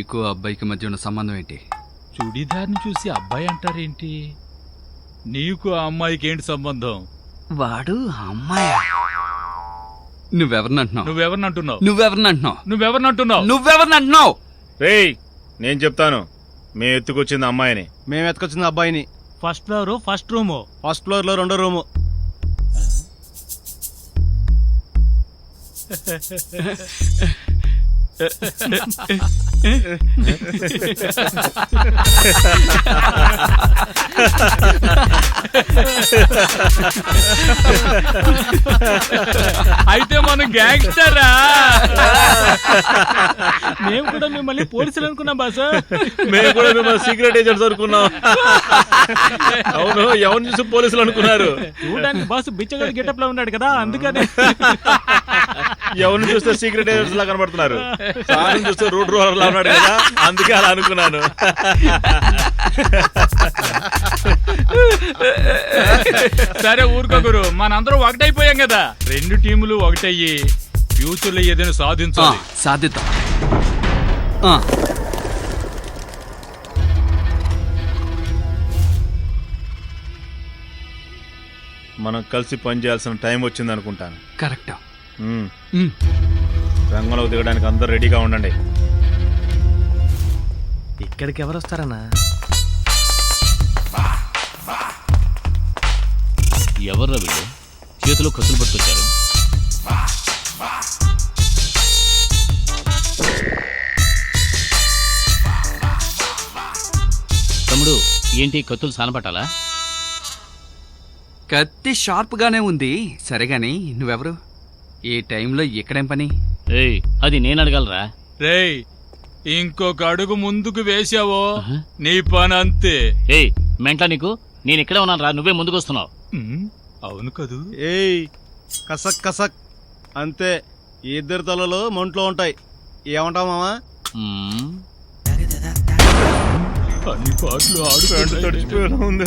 నీకు అబ్బాయికి మధ్య ఉన్న సంబంధం ఏంటి? చుడిదార్ని చూసి అబ్బాయి అంటారేంటి? నీకు ఆ అమ్మాయికి ఏంటి సంబంధం? వాడు అమ్మాయి. నువ్వెవరినంటున్నావు? రేయ్, నేను చెప్తాను. మేము ఎత్తుకొచ్చింది అమ్మాయిని. మేము ఎత్తుకొచ్చింది అబ్బాయిని. First floor first room. First floor లో 2వ రూము. అయితే మనం గ్యాంగ్స్టరా? మేము కూడా మిమ్మల్ని పోలీసులు అనుకున్నాం బాస్. మేము కూడా మిమ్మల్ని సీక్రెట్ ఏజెంట్స్ అనుకున్నాం. అవును, ఎవరిని చూసి పోలీసులు అనుకున్నారు? చూడడానికి బాస్ బిచ్చగాడు గెటప్ లో ఉన్నాడు కదా, అందుకని. ఎవరిని చూస్తే సీక్రెట్ ఏజెంట్స్ లా కనబడుతున్నారు. సార్ చూస్తే రోడ్ రోలర్ లా ఉన్నాడు కదా, అందుకే అలా అనుకున్నాను. సరే ఊరుకోగురు, మనందరం ఒకటైపోయాం కదా. 2 టీములు ఒకటయ్యి ఫ్యూచర్ లో ఏదైనా సాధించాలి. సాధిద్దాం. మనం కలిసి పని చేయాల్సిన టైం వచ్చింది అనుకుంటాను. కరెక్ట్. రంగంలో దిగడానికి అందరు రెడీగా ఉండండి. ఇక్కడికి ఎవరు వస్తారన్నా? ఎవర్రా వీళ్ళు? చేతిలో కత్తులు పట్టుకొచ్చారు. తమ్ముడు, ఏంటి కత్తులు సానపట్టాలా? కత్తి షార్ప్ గానే ఉంది. సరేగాని నువ్వెవరు? ఈ టైంలో ఇక్కడేం పని? ఏయ్, అది నేను అడగలరా? రేయ్, ఇంకొక అడుగు ముందుకు వేసావో నీ పని అంతే. ఏయ్ మెంట్లా నీకు? నేను ఇక్కడే ఉన్నాను రా, నువ్వే ముందుకు వస్తున్నావు. అవును కదూ? ఏయ్, కసక్ కసక్ అంతే. ఈ 2 తలలో మొంట్లో ఉంటాయి. ఏమంటావు మామా? అన్ని పాటలు ఆడుకుంటూ ఉంది.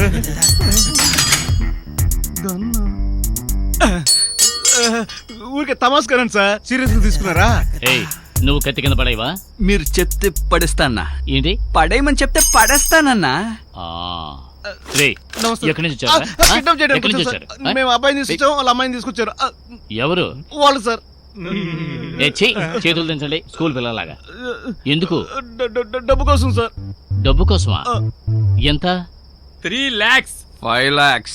ఊరికే తమాస్కరండి సార్, సీరియస్ గా తీసుకున్నారా? ఏయ్, నువ్వు కత్తి కింద పడేవా? మీరు చెప్తే పడేస్తానా? ఏంటి పడేయమని చెప్తే పడేస్తానన్నా. రేయ్, ఎక్కడి నుంచి వచ్చారు? మేము అబ్బాయిని తీసుకొచ్చాం, వాళ్ళ అమ్మాయిని తీసుకొచ్చారు. ఎవరు వాళ్ళు సార్. చేతులు దించండి, స్కూల్ పిల్లలాగా. ఎందుకు? డబ్బు కోసం సార్. డబ్బు కోసమా? ఎంత? 3 lakhs. 5 lakhs.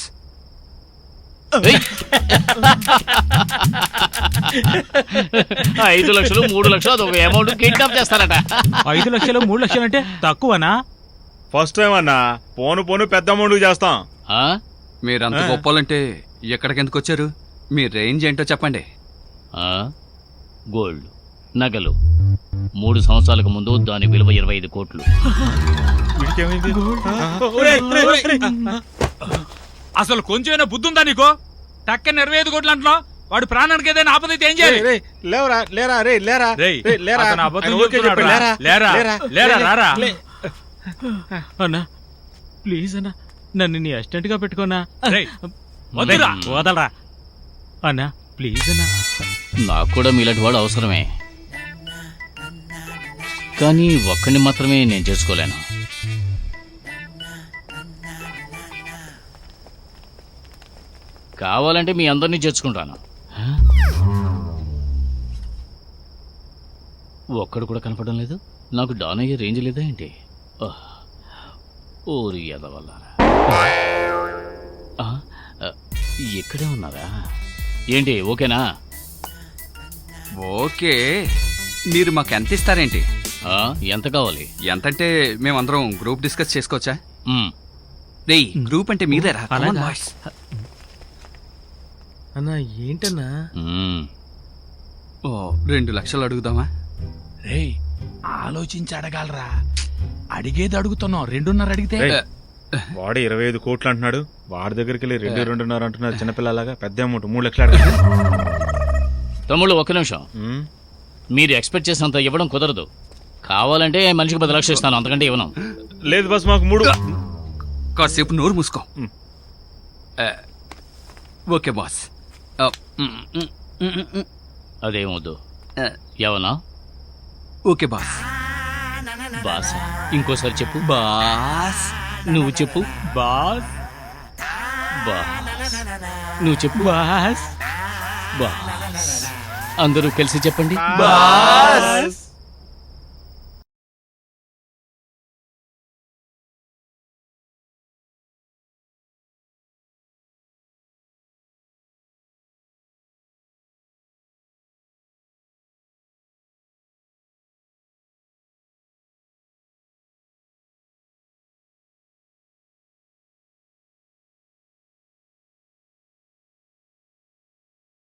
5 లక్షలు 3 లక్షలు అదొక అమౌంట్ కిడ్నాప్ చేస్తారట. 5 లక్షలు 3 లక్షలు అంటే తక్కువనా? ఫస్ట్ టైం అన్నా, పోను పెద్ద అమౌంట్ చేస్తాం. మీరంత గొప్పలంటే ఎక్కడికి ఎందుకు వచ్చారు? మీ రేంజ్ ఏంటో చెప్పండి. గోల్డ్ నగలు 3 సంవత్సరాలకు ముందు దాని విలువ 25 కోట్లు. అసలు కొంచెమైనా బుద్ధి ఉందా నీకో? టక్కన 25 కోట్లు అంటున్నావు. వాడు ప్రాణానికి ఏదైనా ఆపదైతే ఏం చేయాలి? అన్నా ప్లీజ్ అన్నా, నన్ను నీ అసిస్టెంట్ గా పెట్టుకోనా? వదలరా అన్నా, ప్లీజ్ అన్నా. నాకు కూడా మీలాంటి వాడు అవసరమే, కానీ ఒక్కడిని మాత్రమే నేను చేసుకోలేను. కావాలంటే మీ అందరినీ చేర్చుకుంటాను. ఒక్కడు కూడా కనపడడం లేదు. నాకు డాన్ అయ్యే రేంజ్ లేదా ఏంటి? ఓరి ఎదవల్లారా, ఇక్కడే ఉన్నారా ఏంటి? ఓకేనా? ఓకే. మీరు మాకు ఎంత ఇస్తారేంటి? ఎంత కావాలి? ఎంతంటే మేమందరం గ్రూప్ డిస్కస్ చేసుకోవచ్చా? రేయ్, గ్రూప్ అంటే మీదేరా? అన్నా ఏంటన్నా? 2 లక్షలు అడుగుదామా? రేయ్, ఆలోచించి అడగాలరా. అడిగేది అడుగుతున్నాం. 2.5 అడిగితే వాడు 25 కోట్లు అంటున్నాడు. వాడి దగ్గరికి వెళ్ళి 2.5 అంటున్నారు చిన్నపిల్లలాగా. పెద్ద అమౌంట్ 3 లక్షలు అడగాలి. తమ్ముళ్ళు, ఒక్క నిమిషం. మీరు ఎక్స్పెక్ట్ చేసినంత ఇవ్వడం కుదరదు. కావాలంటే మనిషికి 10 లక్షలు ఇస్తాను, అంతకంటే ఇవ్వను. లేదు బస్, మాకు 3. కాసేపు నోరు మూసుకో. Okay boss. అదేమొద్దు. ఎవనా? Okay boss. బాస్ ఇంకోసారి చెప్పు. బాస్. నువ్వు చెప్పు. Boss boss. నువ్వు చెప్పు. Boss boss. అందరూ కలిసి చెప్పండి. బాస్.